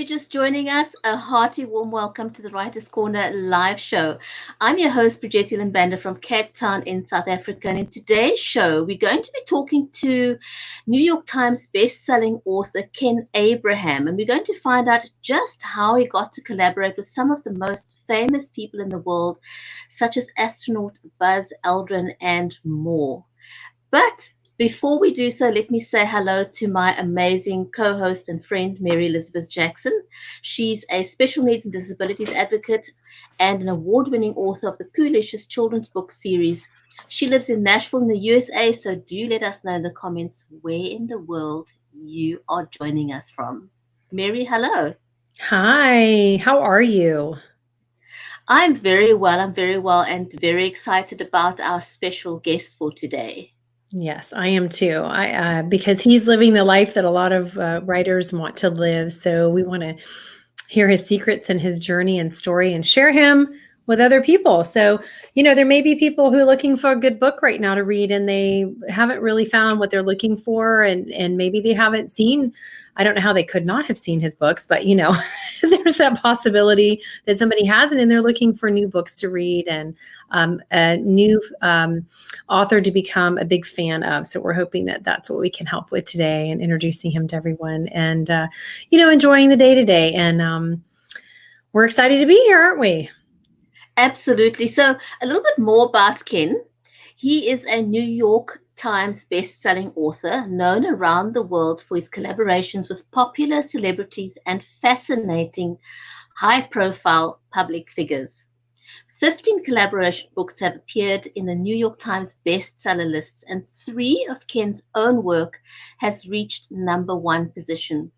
you're just joining us, a hearty warm welcome to the Writers' Corner live show. I'm your host, Bridgetti Banda from Cape Town in South Africa. And in today's show, we're going to be talking to New York Times best-selling author Ken Abraham. And we're going to find out just how he got to collaborate with some of the most famous people in the world, such as astronaut Buzz Aldrin and more. But before we do so, let me say hello to my amazing co-host and friend, Mary Elizabeth Jackson. She's a special needs and disabilities advocate and an award-winning author of the Poolicious children's book series. She lives in Nashville in the USA, so do let us know in the comments where in the world you are joining us from. Mary, hello. Hi, how are you? I'm very well, and very excited about our special guest for today. Yes, I am too. Because he's living the life that a lot of writers want to live. So we want to hear his secrets and his journey and story and share him with other people. So, there may be people who are looking for a good book right now to read and they haven't really found what they're looking for. And maybe they haven't seen, I don't know how they could not have seen his books, but there's that possibility that somebody hasn't and they're looking for new books to read and a new author to become a big fan of. So we're hoping that that's what we can help with today and introducing him to everyone and, enjoying the day to day. And we're excited to be here, aren't we? Absolutely. So a little bit more about Ken. He is a New York Times best-selling author known around the world for his collaborations with popular celebrities and fascinating high-profile public figures. 15 collaboration books have appeared in the New York Times bestseller lists, and 3 of Ken's own work has reached #1 position.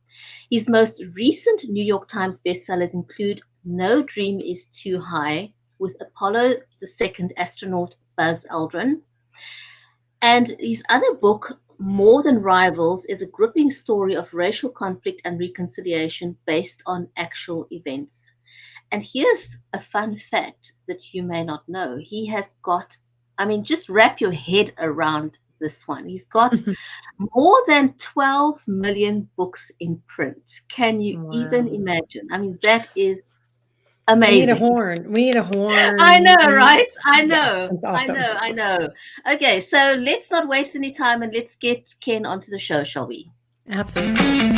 His most recent New York Times bestsellers include No Dream is Too High, with Apollo II astronaut Buzz Aldrin. And his other book, More Than Rivals, is a gripping story of racial conflict and reconciliation based on actual events. And here's a fun fact that you may not know. He has got, just wrap your head around this one. He's got more than 12 million books in print. Can you even imagine? That is amazing. We need a horn. I know, right? I know. Yeah, that's awesome. I know. Okay, so let's not waste any time and let's get Ken onto the show, shall we? Absolutely.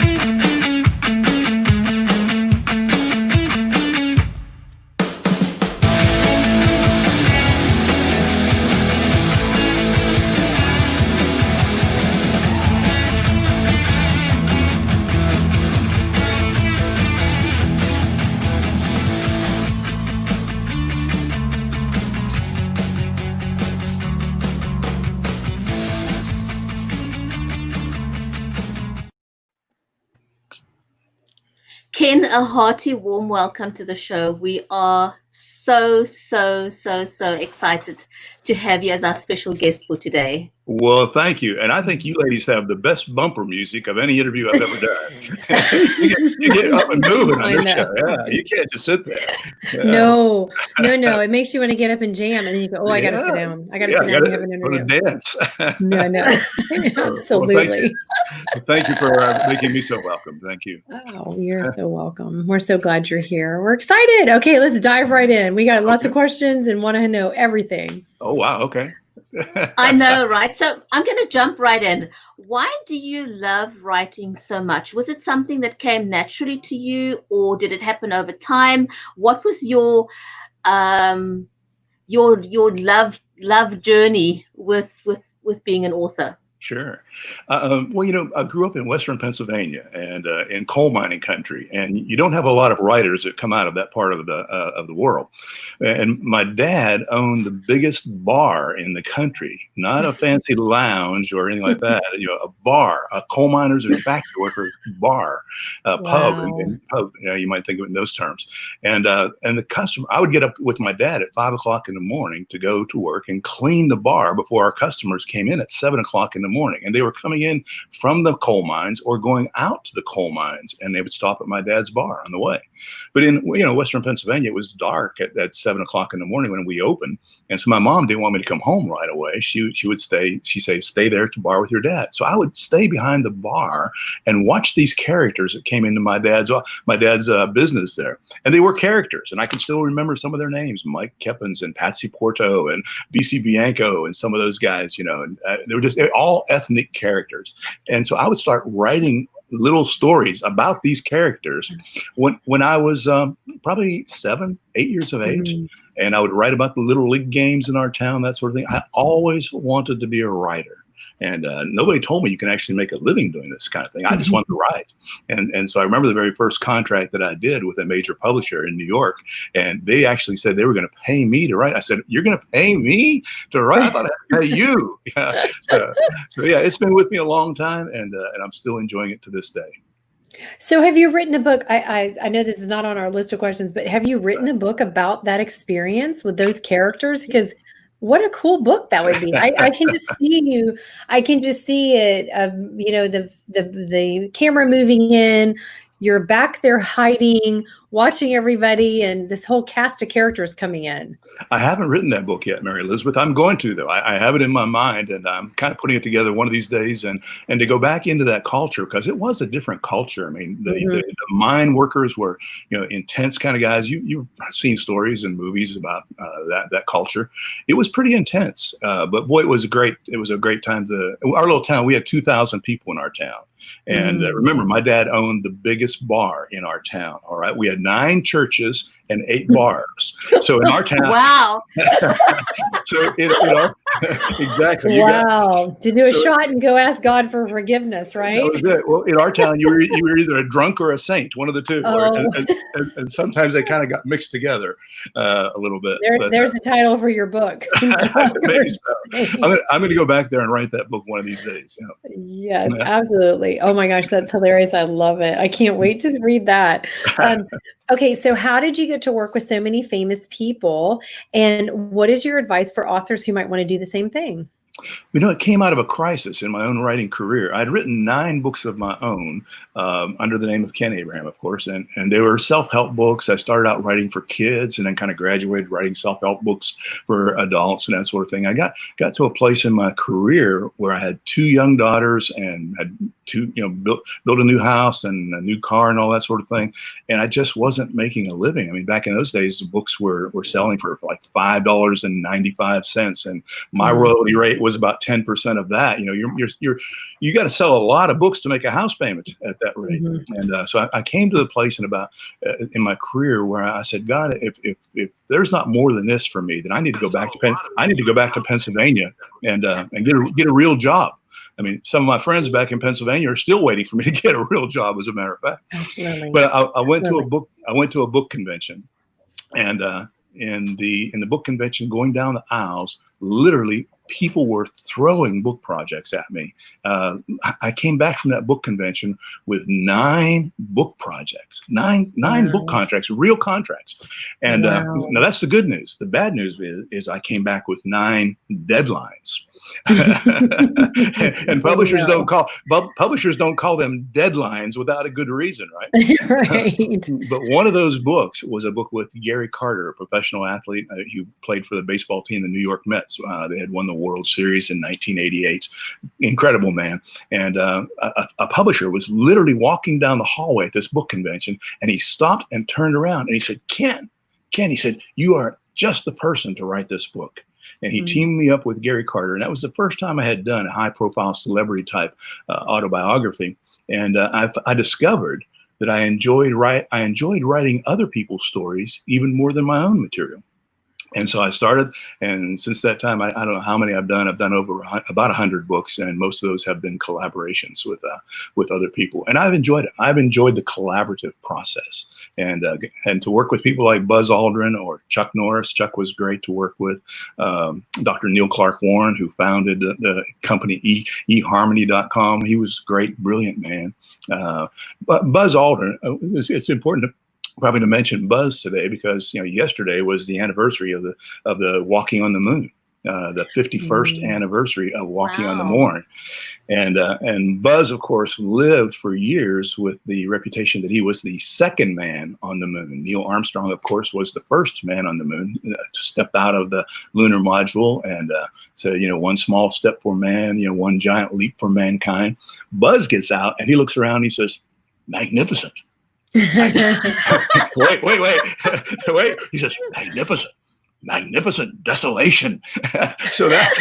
Ken, a hearty warm welcome to the show. We are so excited to have you as our special guest for today. Well, thank you. And I think you ladies have the best bumper music of any interview I've ever done. you get up and moving on this show. Yeah, you can't just sit there. Yeah. No. It makes you want to get up and jam, and then you go, I got to sit down. I got to sit down and have an interview. Dance. No. Absolutely. Thank you for making me so welcome. Thank you. Oh, you're so welcome. We're so glad you're here. We're excited. Okay, let's dive right in. We got lots of questions and want to know everything. Oh, wow. Okay. I know, right? So I'm going to jump right in. Why do you love writing so much? Was it something that came naturally to you, or did it happen over time? What was your love journey with being an author? Sure. Well, I grew up in Western Pennsylvania and in coal mining country, and you don't have a lot of writers that come out of that part of the world. And my dad owned the biggest bar in the country, not a fancy lounge or anything like that. A bar, a coal miners and factory workers bar, pub, and pub. You might think of it in those terms. And the customer, I would get up with my dad at 5 o'clock in the morning to go to work and clean the bar before our customers came in at 7 o'clock in the the morning, and they were coming in from the coal mines or going out to the coal mines, and they would stop at my dad's bar on the way. But in Western Pennsylvania, it was dark at 7 o'clock in the morning when we opened, and so my mom didn't want me to come home right away. She would stay. She said, "Stay there to bar with your dad." So I would stay behind the bar and watch these characters that came into my dad's business there, and they were characters, and I can still remember some of their names: Mike Keppins and Patsy Porto and BC Bianco and some of those guys. And they were just all ethnic characters, and so I would start writing little stories about these characters when I was probably 7, 8 years of age. And I would write about the little league games in our town, that sort of thing. I always wanted to be a writer. And nobody told me you can actually make a living doing this kind of thing. I just wanted to write. And so I remember the very first contract that I did with a major publisher in New York. And they actually said they were going to pay me to write. I said, "You're going to pay me to write? I thought I'd pay you." Yeah. So yeah, it's been with me a long time, and I'm still enjoying it to this day. So have you written a book? I know this is not on our list of questions, but have you written a book about that experience with those characters? Because what a cool book that would be. I can just see you. I can just see it. The camera moving in. You're back there hiding, watching everybody, and this whole cast of characters coming in. I haven't written that book yet, Mary Elizabeth. I'm going to, though. I have it in my mind, and I'm kind of putting it together one of these days, and to go back into that culture, because it was a different culture. I mean, the mine workers were, intense kind of guys. You've seen stories and movies about that culture. It was pretty intense, but boy, it was a great time. Our little town, we had 2,000 people in our town. And remember, my dad owned the biggest bar in our town. All right. We had 9 churches and 8 bars. So in our town. Wow. So, exactly. Wow. To do a shot and go ask God for forgiveness, right? That was it. Well, in our town, you were either a drunk or a saint, one of the two. Oh. And sometimes they kind of got mixed together a little bit. There's the title for your book. Maybe so. I'm going to go back there and write that book one of these days. Yes, absolutely. Oh my gosh, that's hilarious. I love it. I can't wait to read that. Okay, so how did you get to work with so many famous people? And what is your advice for authors who might want to do the same thing? It came out of a crisis in my own writing career. I'd written 9 books of my own under the name of Ken Abraham, of course, and they were self-help books. I started out writing for kids and then kind of graduated writing self-help books for adults and that sort of thing. I got to a place in my career where I had 2 young daughters and had built a new house and a new car and all that sort of thing. And I just wasn't making a living. I mean, back in those days, the books were selling for like $5.95, and my royalty rate was about 10% of that. You got to sell a lot of books to make a house payment at that rate. And so I came to the place in my career where I said, God, if there's not more than this for me, then I need to go back to Pennsylvania and get a real job. I mean, some of my friends back in Pennsylvania are still waiting for me to get a real job, as a matter of fact. Absolutely. But I went to a book convention, and in the book convention, going down the aisles, literally people were throwing book projects at me. I came back from that book convention with 9 book projects, nine book contracts, real contracts. And now that's the good news. The bad news is I came back with 9 deadlines. And publishers don't call them deadlines without a good reason, right? Right. But one of those books was a book with Gary Carter, a professional athlete who played for the baseball team, the New York Mets. They had won the World Series in 1988. Incredible man. And a publisher was literally walking down the hallway at this book convention, and he stopped and turned around and he said, Ken, he said, you are just the person to write this book. And he teamed me up with Gary Carter. And that was the first time I had done a high-profile celebrity-type autobiography. And I discovered that I enjoyed writing other people's stories even more than my own material. And so I started, and since that time, I don't know how many I've done. I've done about 100 books, and most of those have been collaborations with other people. And I've enjoyed it. I've enjoyed the collaborative process, and to work with people like Buzz Aldrin or Chuck Norris. Chuck was great to work with. Dr. Neil Clark Warren, who founded the company eHarmony.com. He was great, brilliant man. But Buzz Aldrin, it's important probably to mention Buzz today, because yesterday was the anniversary of the walking on the moon. the 51st anniversary of Walking on the Wow. Moon. And Buzz, of course, lived for years with the reputation that he was the second man on the moon. Neil Armstrong, of course, was the first man on the moon to step out of the lunar module and say, one small step for man, one giant leap for mankind. Buzz gets out and he looks around and he says, magnificent. wait. He says, magnificent desolation. so that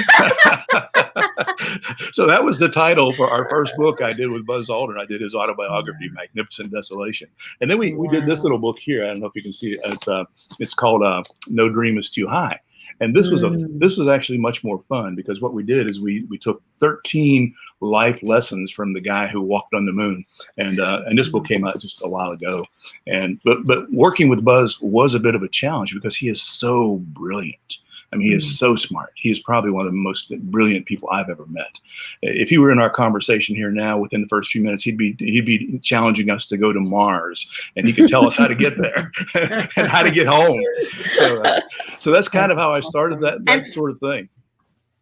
was the title for our first book I did with Buzz Aldrin. I did his autobiography, Magnificent Desolation. And then we did this little book here. I don't know if you can see it. It's called No Dream Is Too High. And this was actually much more fun because what we did is we took 13 life lessons from the guy who walked on the moon, and this book came out just a while ago. And but working with Buzz was a bit of a challenge because he is so brilliant. I mean, he is so smart. He is probably one of the most brilliant people I've ever met. If he were in our conversation here now, within the first few minutes, he'd be challenging us to go to Mars, and he could tell us how to get there and how to get home. So that's kind of how I started that sort of thing.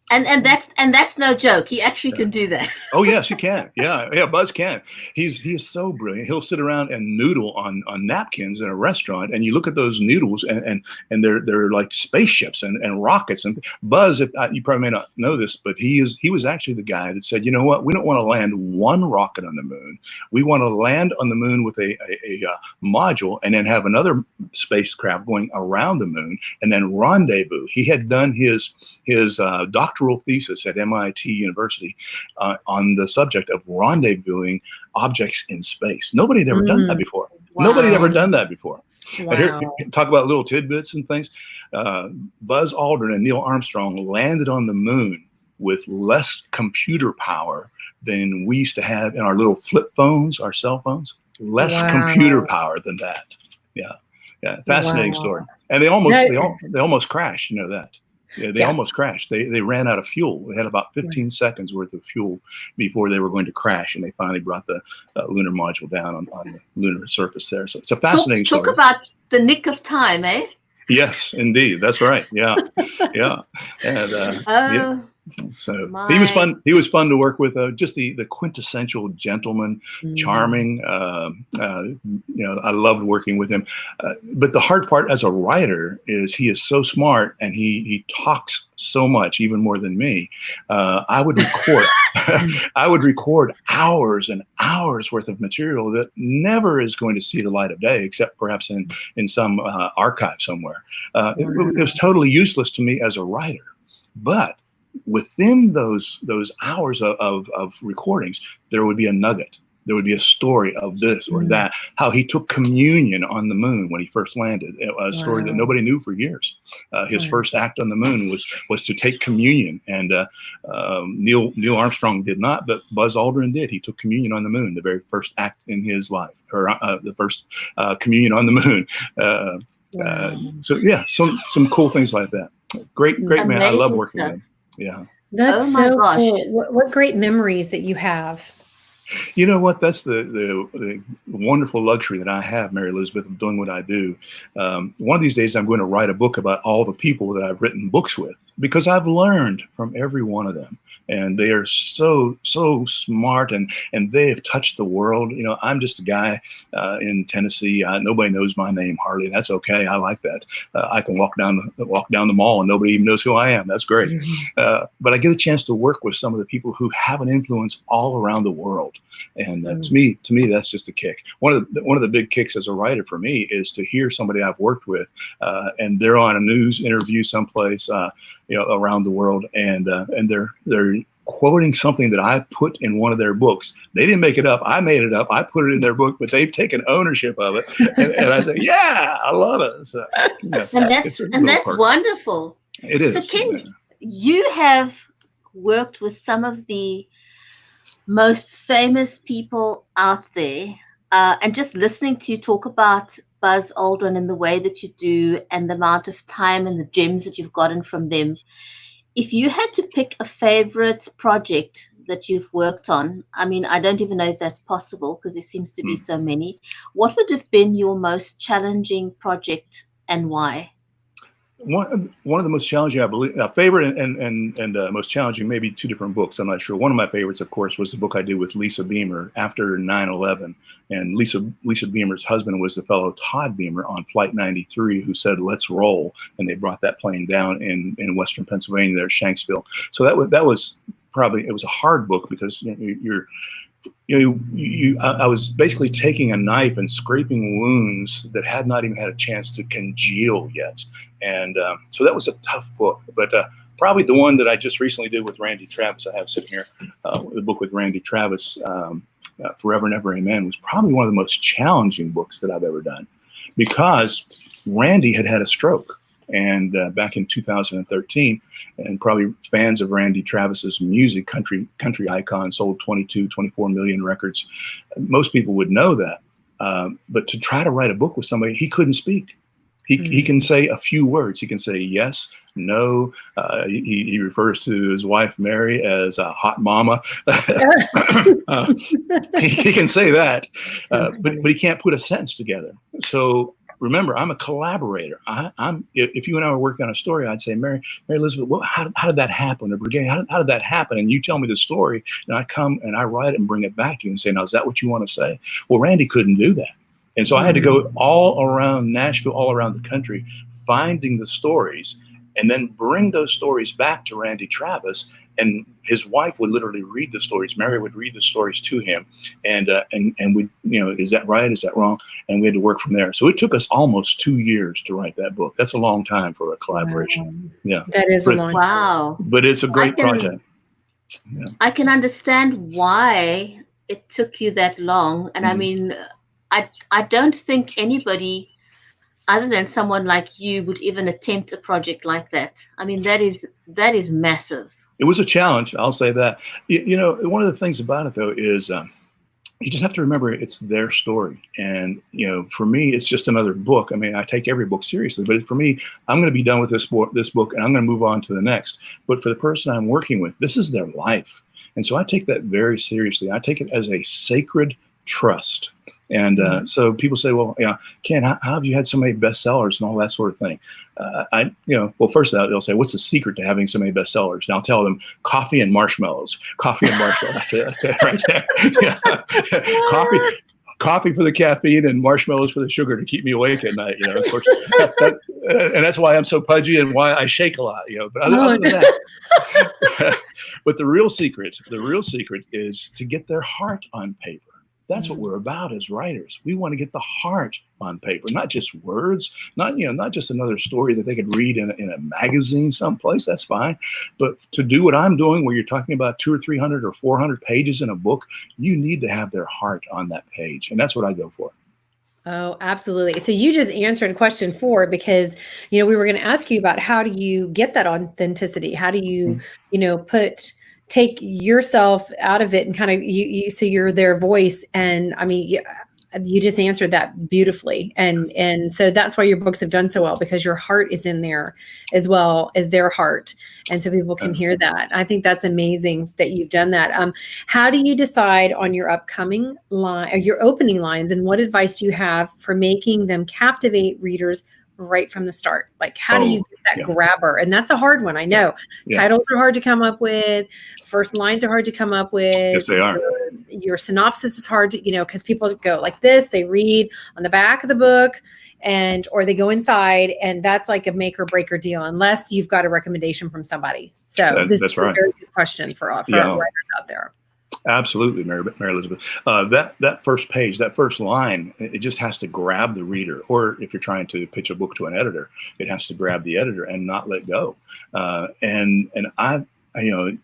And that's no joke. He actually can do that. Oh yes, he can. Yeah, Buzz can. He is so brilliant. He'll sit around and noodle on napkins in a restaurant, and you look at those noodles, and they're like spaceships and rockets. And Buzz, you probably may not know this, but he was actually the guy that said, you know what, we don't want to land one rocket on the moon. We want to land on the moon with a module, and then have another spacecraft going around the moon, and then rendezvous. He had done his doctoral thesis at MIT University on the subject of rendezvousing objects in space. Nobody had ever done that before. Wow. Nobody had ever done that before. Wow. But here, talk about little tidbits and things. Buzz Aldrin and Neil Armstrong landed on the moon with less computer power than we used to have in our little flip phones, our cell phones. Less computer power than that. Yeah, fascinating story. And they almost crashed. You know that. Yeah, they almost crashed. They ran out of fuel. They had about 15 seconds worth of fuel before they were going to crash, and they finally brought the lunar module down on the lunar surface there. So it's a fascinating story. Talk about the nick of time, eh? Yes, indeed. That's right. Yeah, yeah. And yeah. So he was fun. He was fun to work with. Just the quintessential gentleman, charming. I loved working with him. But the hard part as a writer is he is so smart and he talks so much, even more than me. I would record hours and hours worth of material that never is going to see the light of day, except perhaps in some archive somewhere. It was totally useless to me as a writer, but within those hours of recordings, there would be a nugget. There would be a story of this or that, how he took communion on the moon when he first landed, a story that nobody knew for years. His first act on the moon was to take communion, and Neil Armstrong did not, but Buzz Aldrin did. He took communion on the moon, the very first act in his life, or the first communion on the moon. So yeah, some cool things like that. Great man. I love working with him. Yeah. That's so cool. What great memories that you have. You know what? That's the wonderful luxury that I have, Mary Elizabeth, of doing what I do. One of these days, I'm going to write a book about all the people that I've written books with, because I've learned from every one of them. And they are so smart, and they have touched the world. You know, I'm just a guy in Tennessee. Nobody knows my name hardly. That's okay. I like that. I can walk down the mall and nobody even knows who I am. That's great. But I get a chance to work with some of the people who have an influence all around the world. And to me, that's just a kick. One of the big kicks as a writer for me is to hear somebody I've worked with, and they're on a news interview someplace, around the world, and they're quoting something that I put in one of their books. They didn't make it up. I made it up. I put it in their book, but they've taken ownership of it. And I say, yeah, I love it. So, and that's wonderful. It is. So Ken, you have worked with some of the most famous people out there, and just listening to you talk about Buzz Aldrin and the way that you do, and the amount of time and the gems that you've gotten from them. If you had to pick a favorite project that you've worked on, I mean, I don't even know if that's possible because there seems to be so many. What would have been your most challenging project and why? one of the most challenging, I believe, favorite and most challenging, maybe two different books. I'm not sure. One of my favorites, of course, was the book I did with Lisa Beamer after 9/11. And Lisa Beamer's husband was the fellow Todd Beamer on Flight 93 who said, "Let's roll." And they brought that plane down in Western Pennsylvania there at Shanksville. So that was probably, it was a hard book because I was basically taking a knife and scraping wounds that had not even had a chance to congeal yet. And so that was a tough book, but probably the one that I just recently did with Randy Travis, I have sitting here, the book with Randy Travis, Forever and Ever Amen, was probably one of the most challenging books that I've ever done, because Randy had a stroke. And back in 2013, and probably fans of Randy Travis's music, country icon, sold 24 million records. Most people would know that. But to try to write a book with somebody, he couldn't speak. He can say a few words. He can say yes, no. He refers to his wife, Mary, as a hot mama. He can say that, but he can't put a sentence together. So remember, I'm a collaborator. If you and I were working on a story, I'd say, Mary Elizabeth, how did that happen? Or Brigade, how did that happen? And you tell me the story, and I come and I write it and bring it back to you and say, now, is that what you want to say? Well, Randy couldn't do that. And so I had to go all around Nashville, all around the country, finding the stories, and then bring those stories back to Randy Travis. And his wife would literally read the stories. Mary would read the stories to him, and we, is that right? Is that wrong? And we had to work from there. So it took us almost 2 years to write that book. That's a long time for a collaboration. Wow. Yeah, that is a long time. Wow. But it's a great project. Yeah. I can understand why it took you that long, and I mean, I don't think anybody other than someone like you would even attempt a project like that. I mean, that is massive. It was a challenge, I'll say that. One of the things about it, though, is you just have to remember it's their story. And, for me, it's just another book. I mean, I take every book seriously, but for me, I'm going to be done with this book and I'm going to move on to the next. But for the person I'm working with, this is their life. And so I take that very seriously. I take it as a sacred trust. And so people say, well, Ken, how have you had so many bestsellers and all that sort of thing? Well, first of all, they'll say, what's the secret to having so many bestsellers? And I'll tell them, coffee and marshmallows. Coffee and marshmallows. That's it right there. Yeah. Coffee for the caffeine and marshmallows for the sugar to keep me awake at night. Of course, and that's why I'm so pudgy and why I shake a lot. But other than that, but the real secret is to get their heart on paper. That's what we're about as writers. We want to get the heart on paper, not just words, not just another story that they could read in a magazine someplace. That's fine. But to do what I'm doing, where you're talking about 200 or 300 or 400 pages in a book, you need to have their heart on that page. And that's what I go for. Oh, absolutely. So you just answered question 4, because, we were going to ask you about how do you get that authenticity? How do you, take yourself out of it and kind of so you're their voice. And I mean, you just answered that beautifully. And so that's why your books have done so well, because your heart is in there as well as their heart. And so people can hear that. I think that's amazing that you've done that. How do you decide on your upcoming line or your opening lines, and what advice do you have for making them captivate readers right from the start? Like, how do you get that grabber? And that's a hard one. I know titles are hard to come up with. First lines are hard to come up with. Yes, they are. Your synopsis is hard to, because people go like this, they read on the back of the book or they go inside, and that's like a make or breaker deal, unless you've got a recommendation from somebody. So this is a very good question for our writers out there. Absolutely, Mary Elizabeth. That first page, that first line, it just has to grab the reader. Or if you're trying to pitch a book to an editor, it has to grab the editor and not let go. And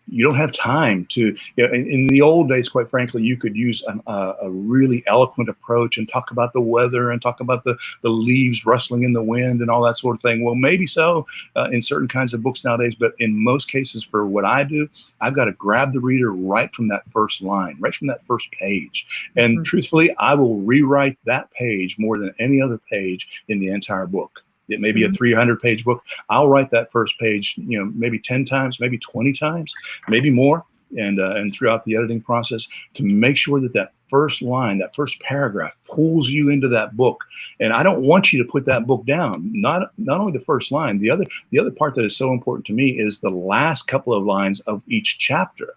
you don't have time to, in the old days, quite frankly, you could use a really eloquent approach and talk about the weather and talk about the leaves rustling in the wind and all that sort of thing. Well, maybe so in certain kinds of books nowadays, but in most cases for what I do, I've got to grab the reader right from that first line, right from that first page. And truthfully, I will rewrite that page more than any other page in the entire book. It may be a 300-page book. I'll write that first page, maybe 10 times, maybe 20 times, maybe more. and throughout the editing process to make sure that that first line, that first paragraph pulls you into that book. And I don't want you to put that book down. Not only the first line, the other part that is so important to me is the last couple of lines of each chapter.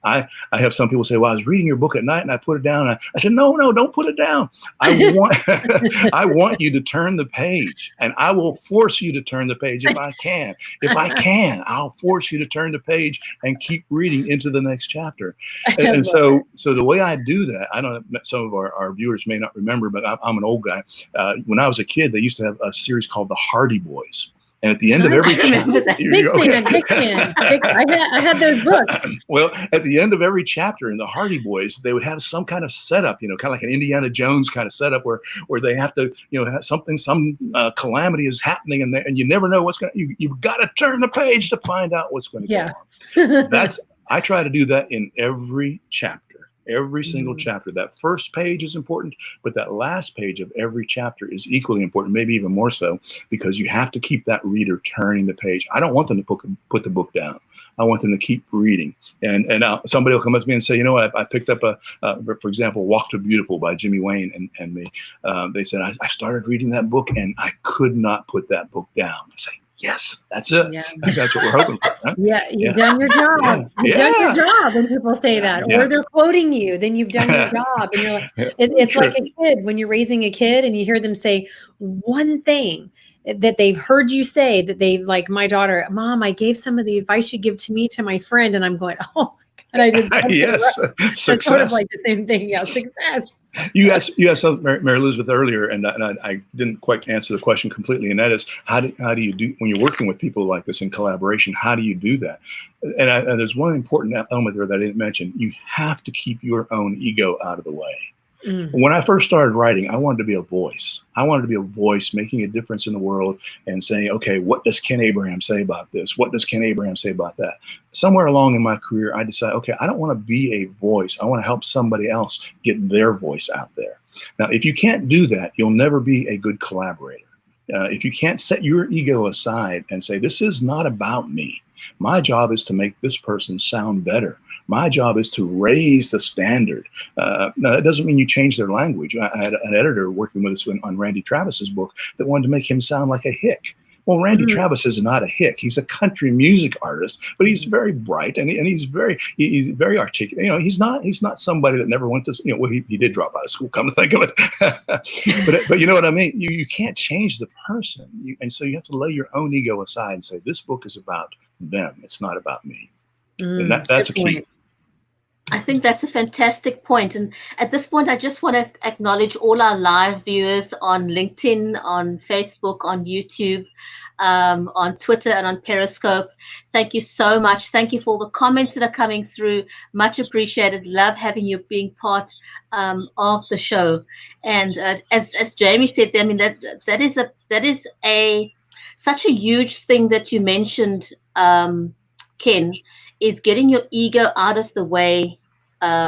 I have some people say, well, I was reading your book at night and I put it down. I said, no, don't put it down. I want you to turn the page, and I will force you to turn the page if I can. If I can, I'll force you to turn the page and keep reading into the next chapter. And so the way I do that, I don't know, some of our viewers may not remember, but I'm an old guy. When I was a kid, they used to have a series called The Hardy Boys. And at the end of every chapter, big fan. I had those books. Well, at the end of every chapter in the Hardy Boys, they would have some kind of setup, kind of like an Indiana Jones kind of setup where they have to, have some calamity is happening, and you never know what's going to. You've got to turn the page to find out what's going to go on. I try to do that in every chapter. Every single chapter. That first page is important, but that last page of every chapter is equally important, maybe even more so, because you have to keep that reader turning the page. I don't want them to put the book down. I want them to keep reading. And somebody will come up to me and say, I picked up for example, Walk to Beautiful by Jimmy Wayne and me. They said, I started reading that book and I could not put that book down. I say, yes, that's it. Yeah. That's what we're hoping for. Huh? Yeah, you've done your job. You've done your job when people say that. Or they're quoting you, then you've done your job. And you're like, it's like a kid when you're raising a kid and you hear them say one thing that they've heard you say, that they, like my daughter, Mom, I gave some of the advice you give to me to my friend. And I'm going, oh, and I did. Yes, success. It's sort of like the same thing. Yeah, success. You asked Mary Elizabeth earlier, and I didn't quite answer the question completely. And that is, how do you do when you're working with people like this in collaboration? How do you do that? And there's one important element there that I didn't mention. You have to keep your own ego out of the way. When I first started writing, I wanted to be a voice. I wanted to be a voice making a difference in the world and saying, okay, what does Ken Abraham say about this? What does Ken Abraham say about that? Somewhere along in my career, I decided, okay, I don't want to be a voice. I want to help somebody else get their voice out there. Now, if you can't do that, you'll never be a good collaborator. If you can't set your ego aside and say, this is not about me. My job is to make this person sound better. My job is to raise the standard. Now, that doesn't mean you change their language. I had an editor working with us on Randy Travis's book that wanted to make him sound like a hick. Well, Randy Travis is not a hick. He's a country music artist, but he's very bright and he's very articulate. He's not somebody that never went to. Well, he did drop out of school. Come to think of it, but you know what I mean. You can't change the person, and so you have to lay your own ego aside and say, this book is about them. It's not about me. And that's a key. I think that's a fantastic point. And at this point, I just want to acknowledge all our live viewers on LinkedIn, on Facebook, on YouTube, on Twitter, and on Periscope. Thank you so much. Thank you for all the comments that are coming through. Much appreciated. Love having you being part of the show. And as Jamie said, I mean, that is such a huge thing that you mentioned, Ken, is getting your ego out of the way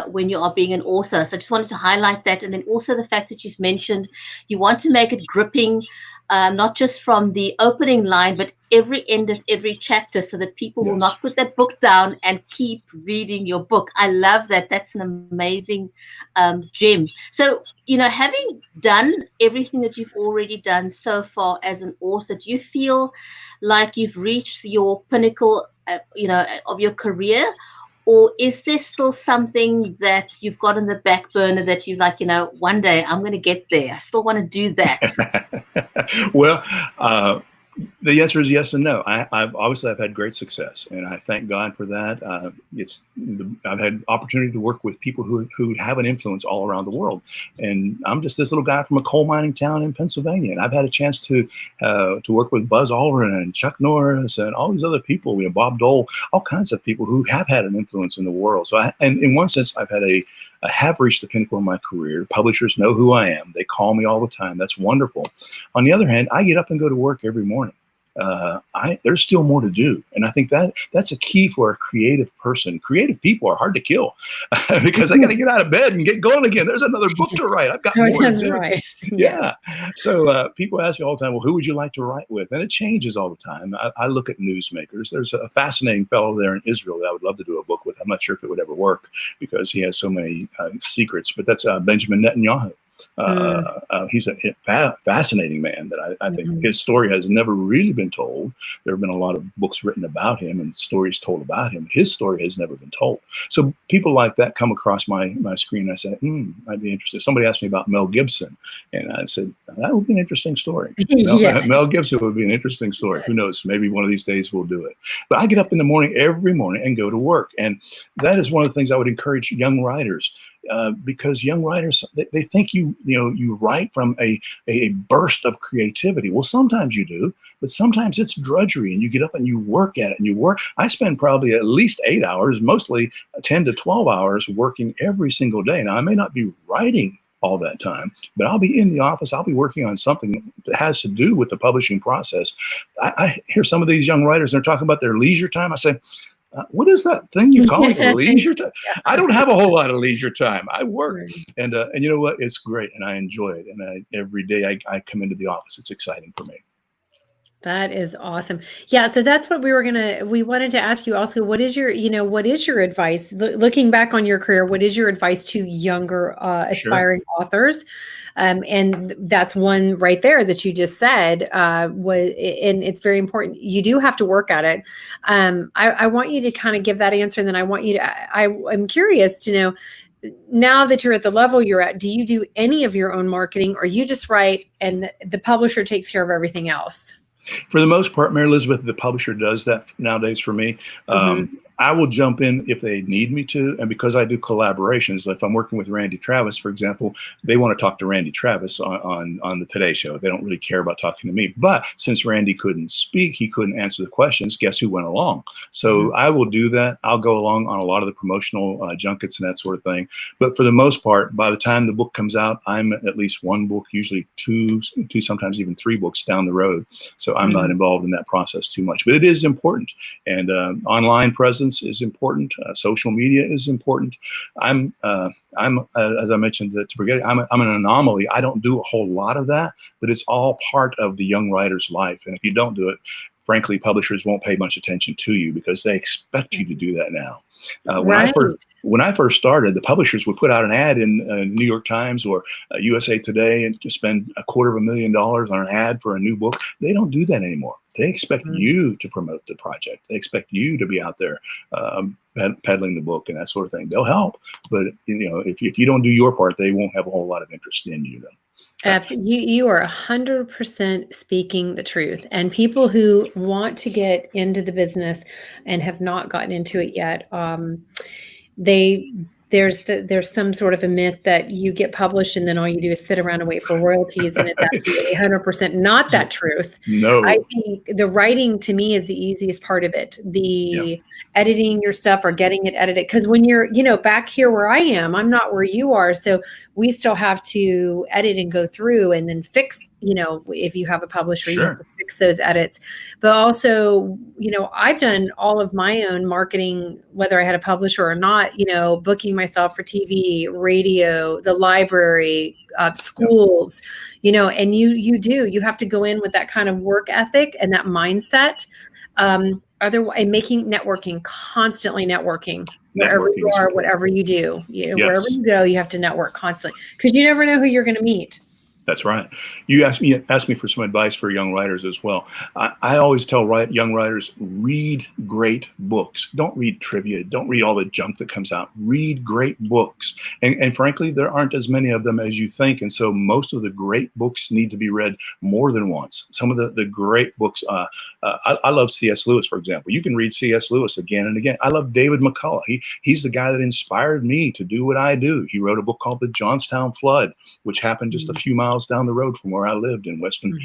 when you are being an author. So I just wanted to highlight that. And then also the fact that you mentioned you want to make it gripping, not just from the opening line, but every end of every chapter, so that people will not put that book down and keep reading your book. I love that. That's an amazing gem. So, having done everything that you've already done so far as an author, do you feel like you've reached your pinnacle of your career, or is there still something that you've got on the back burner that you're like, one day I'm going to get there? I still want to do that. Well, the answer is yes and no. I've had great success, and I thank God for that. I've had opportunity to work with people who have an influence all around the world, and I'm just this little guy from a coal mining town in Pennsylvania, and I've had a chance to work with Buzz Aldrin and Chuck Norris and all these other people, Bob Dole, all kinds of people who have had an influence in the world. So, and in one sense, I've had I have reached the pinnacle of my career. Publishers know who I am. They call me all the time. That's wonderful. On the other hand, I get up and go to work every morning. there's still more to do. And I think that's a key for a creative person. Creative people are hard to kill because I got to get out of bed and get going again. There's another book to write. I've got more to do. Right. Yeah. So people ask me all the time, well, who would you like to write with? And it changes all the time. I look at newsmakers. There's a fascinating fellow there in Israel that I would love to do a book with. I'm not sure if it would ever work because he has so many secrets, but that's Benjamin Netanyahu. He's a fascinating man that I think his story has never really been told. There have been a lot of books written about him and stories told about him. His story has never been told. So people like that come across my screen. I say, I'd be interested. Somebody asked me about Mel Gibson, and I said, that would be an interesting story. Mel Gibson would be an interesting story. Who knows? Maybe one of these days we'll do it. But I get up in the morning every morning and go to work. And that is one of the things I would encourage young writers. Because young writers, they think you write from a burst of creativity. Well, sometimes you do, but sometimes it's drudgery and you get up and you work at it and you work. I spend probably at least 8 hours, mostly 10 to 12 hours working every single day. Now, I may not be writing all that time, but I'll be in the office. I'll be working on something that has to do with the publishing process. I hear some of these young writers, and they're talking about their leisure time. I say, what is that thing you call it? Leisure time? I don't have a whole lot of leisure time. I work, and you know what? It's great, and I enjoy it. And every day I come into the office, it's exciting for me. That is awesome. Yeah. So that's what we wanted to ask you also, what is your advice looking back on your career? What is your advice to younger aspiring authors? And that's one right there that you just said, and it's very important. You do have to work at it. I want you to kind of give that answer. And then I'm curious to know, now that you're at the level you're at, do you do any of your own marketing, or you just write and the publisher takes care of everything else? For the most part, Mary Elizabeth, the publisher does that nowadays for me. I will jump in if they need me to. And because I do collaborations, if I'm working with Randy Travis, for example, they want to talk to Randy Travis on the Today Show. They don't really care about talking to me. But since Randy couldn't speak, he couldn't answer the questions, guess who went along? So I will do that. I'll go along on a lot of the promotional junkets and that sort of thing. But for the most part, by the time the book comes out, I'm at least one book, usually two, sometimes even 3 books down the road. So I'm not involved in that process too much. But it is important. And online presence is important. Social media is important. I'm as I mentioned to Bridgetti, I'm an anomaly. I don't do a whole lot of that, but it's all part of the young writer's life. And if you don't do it, frankly, publishers won't pay much attention to you because they expect you to do that now. When I first started, the publishers would put out an ad in New York Times or USA Today and to spend $250,000 on an ad for a new book. They don't do that anymore. They expect you to promote the project. They expect you to be out there peddling the book and that sort of thing. They'll help, but if you don't do your part, they won't have a whole lot of interest in you, though. Absolutely. You are 100% speaking the truth. And people who want to get into the business and have not gotten into it yet, there's some sort of a myth that you get published and then all you do is sit around and wait for royalties, and it's absolutely 100% not that truth. No. I think the writing to me is the easiest part of it. The editing your stuff or getting it edited, because when you're back here where I am, I'm not where you are, so we still have to edit and go through and then fix, if you have a publisher, you have to fix those edits. But also, I've done all of my own marketing, whether I had a publisher or not, booking myself for TV, radio, the library, schools, and you have to go in with that kind of work ethic and that mindset. Otherwise, constantly networking. Wherever you are, whatever you do, wherever you go, you have to network constantly because you never know who you're going to meet. That's right. You asked me for some advice for young writers as well. I always tell young writers, read great books. Don't read trivia. Don't read all the junk that comes out. Read great books. And frankly, there aren't as many of them as you think. And so most of the great books need to be read more than once. Some of the great books, I love C.S. Lewis, for example. You can read C.S. Lewis again and again. I love David McCullough. He's the guy that inspired me to do what I do. He wrote a book called The Johnstown Flood, which happened just a few miles down the road from where I lived in Western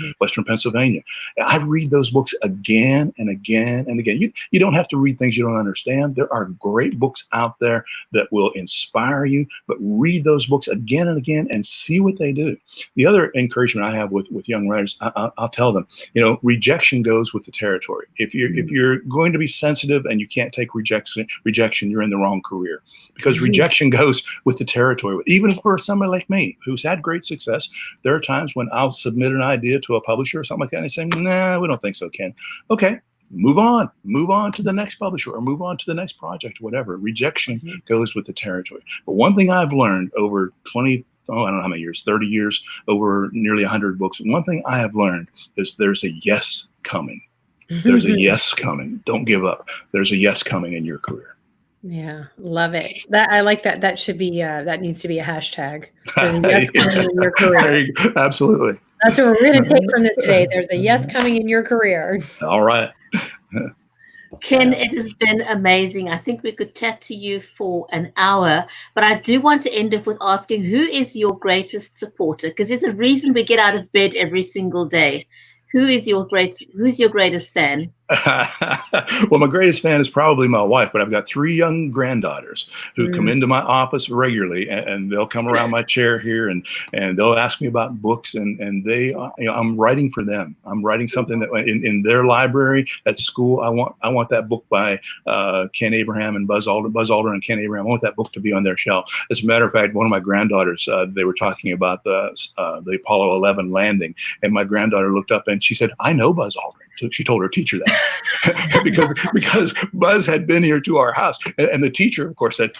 Pennsylvania. I read those books again and again and again. You don't have to read things you don't understand. There are great books out there that will inspire you, but read those books again and again and see what they do. The other encouragement I have with young writers, I'll tell them, rejection goes with the territory. If you're going to be sensitive and you can't take rejection, you're in the wrong career, because rejection goes with the territory. Even for somebody like me who's had great success, there are times when I'll submit an idea to a publisher or something like that, and they say, "Nah, we don't think so, Ken." Okay. Move on to the next publisher, or move on to the next project, whatever. Rejection goes with the territory. But one thing I've learned over I don't know how many years, 30 years, over nearly 100 books. One thing I have learned is there's a yes coming. There's a yes coming. Don't give up. There's a yes coming in your career. Yeah, love it. I like that. That should be, that needs to be a hashtag. There's a yes coming in your career. Absolutely. That's what we're going to take from this today. There's a yes coming in your career. All right. Ken, it has been amazing. I think we could chat to you for an hour, but I do want to end up with asking, who is your greatest supporter? Because there's a reason we get out of bed every single day. Who's your greatest fan? Well, my greatest fan is probably my wife, but I've got 3 young granddaughters who come into my office regularly, and they'll come around my chair here and they'll ask me about books, and they, I'm writing for them. I'm writing something that in their library at school. I want that book by Ken Abraham and Buzz Aldrin and Ken Abraham. I want that book to be on their shelf. As a matter of fact, one of my granddaughters, they were talking about the Apollo 11 landing, and my granddaughter looked up and she said, "I know Buzz Aldrin." So she told her teacher that because Buzz had been here to our house, and the teacher, of course, said,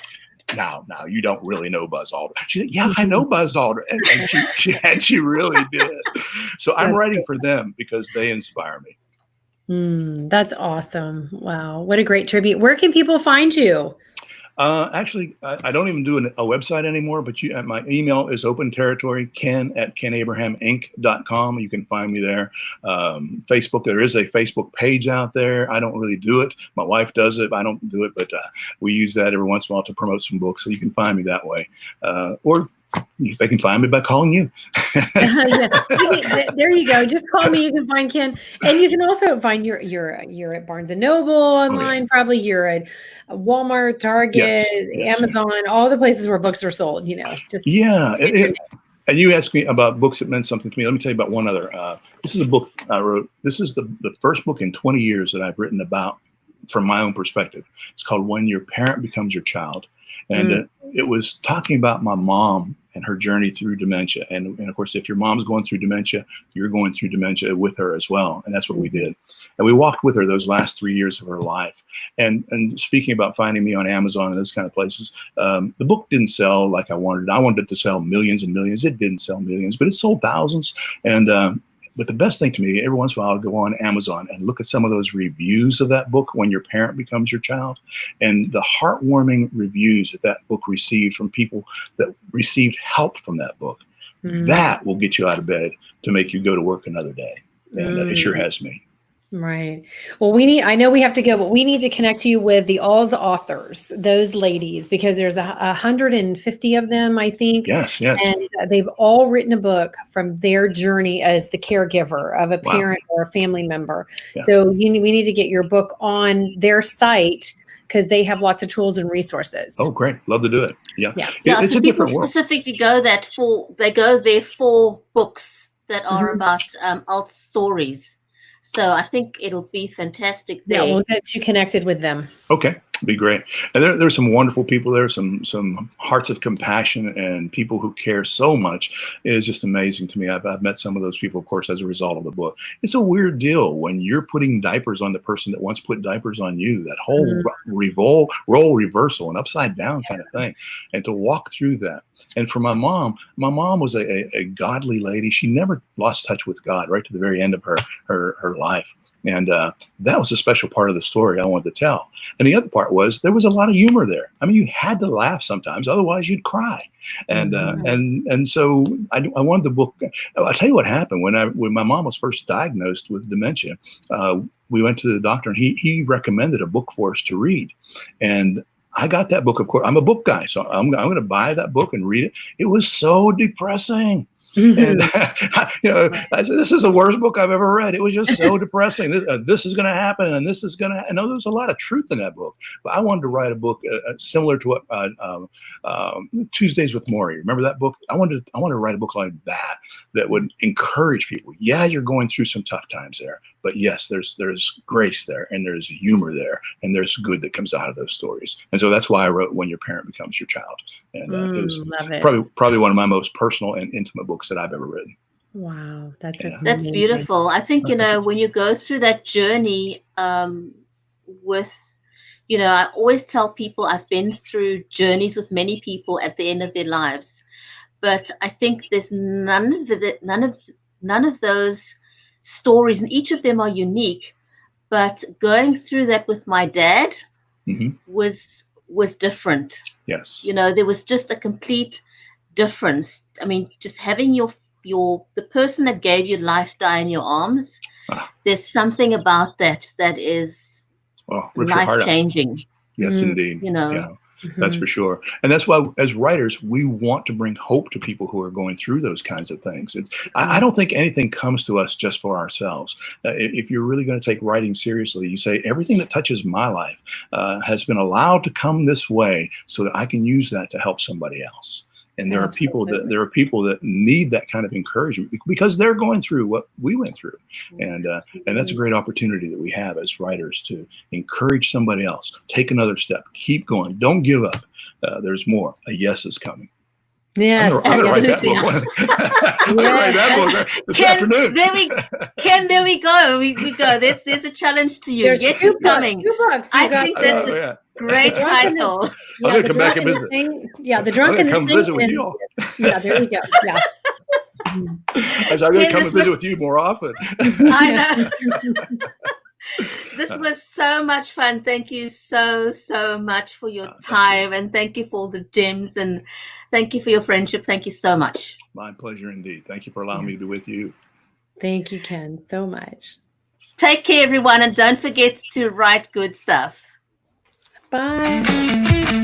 "Now, you don't really know Buzz Aldrin." She said, "Yeah, I know Buzz Aldrin," and she really did. So I'm writing for them because they inspire me. That's awesome! Wow, what a great tribute. Where can people find you? Actually, I don't even do a website anymore, but my email is open territory, ken@kenabrahaminc.com. You can find me there. Facebook, there is a Facebook page out there. I don't really do it. My wife does it. I don't do it, but we use that every once in a while to promote some books. So you can find me that way. Or they can find me by calling you. There you go. Just call me. You can find Ken, and you can also find you're at Barnes and Noble online. Probably you're at Walmart, Target, Amazon, all the places where books are sold. Just And you asked me about books that meant something to me. Let me tell you about one other. This is a book I wrote. This is the first book in 20 years that I've written about from my own perspective. It's called When Your Parent Becomes Your Child. And it was talking about my mom and her journey through dementia. And of course, if your mom's going through dementia, you're going through dementia with her as well. And that's what we did. And we walked with her those last 3 years of her life. And speaking about finding me on Amazon and those kind of places, the book didn't sell like I wanted. I wanted it to sell millions and millions. It didn't sell millions, but it sold thousands. And but the best thing to me, every once in a while, I'll go on Amazon and look at some of those reviews of that book, When Your Parent Becomes Your Child, and the heartwarming reviews that book received from people that received help from that book. That will get you out of bed to make you go to work another day. And it sure has me. Right. Well, I know we have to go, but we need to connect you with the Oz authors, those ladies, because there's 150 of them, I think. Yes. And they've all written a book from their journey as the caregiver of a parent or a family member. Yeah. So we need to get your book on their site, because they have lots of tools and resources. Oh, great. Love to do it. Yeah. It's a different world. Specifically go there for books that are about alt stories. So I think it'll be fantastic there. Yeah, we'll get you connected with them. Okay, be great. And there's some wonderful people there, some hearts of compassion and people who care so much. It is just amazing to me. I've met some of those people, of course, as a result of the book. It's a weird deal when you're putting diapers on the person that once put diapers on you, that whole role reversal and upside down kind of thing. And to walk through that. And for my mom was a godly lady. She never lost touch with God right to the very end of her life. And that was a special part of the story I wanted to tell. And the other part was there was a lot of humor there. I mean, you had to laugh sometimes, otherwise you'd cry. And so I wanted the book. I'll tell you what happened when my mom was first diagnosed with dementia. we went to the doctor, and he recommended a book for us to read. And I got that book. Of course, I'm a book guy, so I'm going to buy that book and read it. It was so depressing. And I said, this is the worst book I've ever read. It was just so depressing. This is going to happen, and this is going to. I know there's a lot of truth in that book, but I wanted to write a book similar to what Tuesdays with Morrie. Remember that book? I wanted to write a book like that would encourage people. Yeah, you're going through some tough times there, but yes, there's grace there, and there's humor there, and there's good that comes out of those stories. And so that's why I wrote When Your Parent Becomes Your Child. And it was probably one of my most personal and intimate books that I've ever written. Wow, that's beautiful. I think, when you go through that journey with, I always tell people I've been through journeys with many people at the end of their lives, but I think there's none of those stories, and each of them are unique. But going through that with my dad was different. Yes. There was just a complete difference. I mean, just having the person that gave you life die in your arms, there's something about that is life changing. Yes, indeed. That's for sure. And that's why, as writers, we want to bring hope to people who are going through those kinds of things. I don't think anything comes to us just for ourselves. If you're really going to take writing seriously, you say, everything that touches my life has been allowed to come this way so that I can use that to help somebody else. And there are people that need that kind of encouragement because they're going through what we went through. And that's a great opportunity that we have as writers to encourage somebody else. Take another step. Keep going. Don't give up. There's more. A yes is coming. Yes. I'm gonna write that book. I'm gonna write that book this afternoon. There we go. We go. There's a challenge to you. There's yes is coming. 2 books. I think that's a great title. I'm gonna come back and visit. The drunkenness come visit with you all. Yeah, there we go. Yeah. I'm gonna come and visit with you more often. I know. This was so much fun. Thank you so much for your time, and thank you for all the gems, and thank you for your friendship. Thank you so much. My pleasure indeed. Thank you for allowing me to be with you. Thank you, Ken, so much. Take care, everyone, and don't forget to write good stuff. Bye.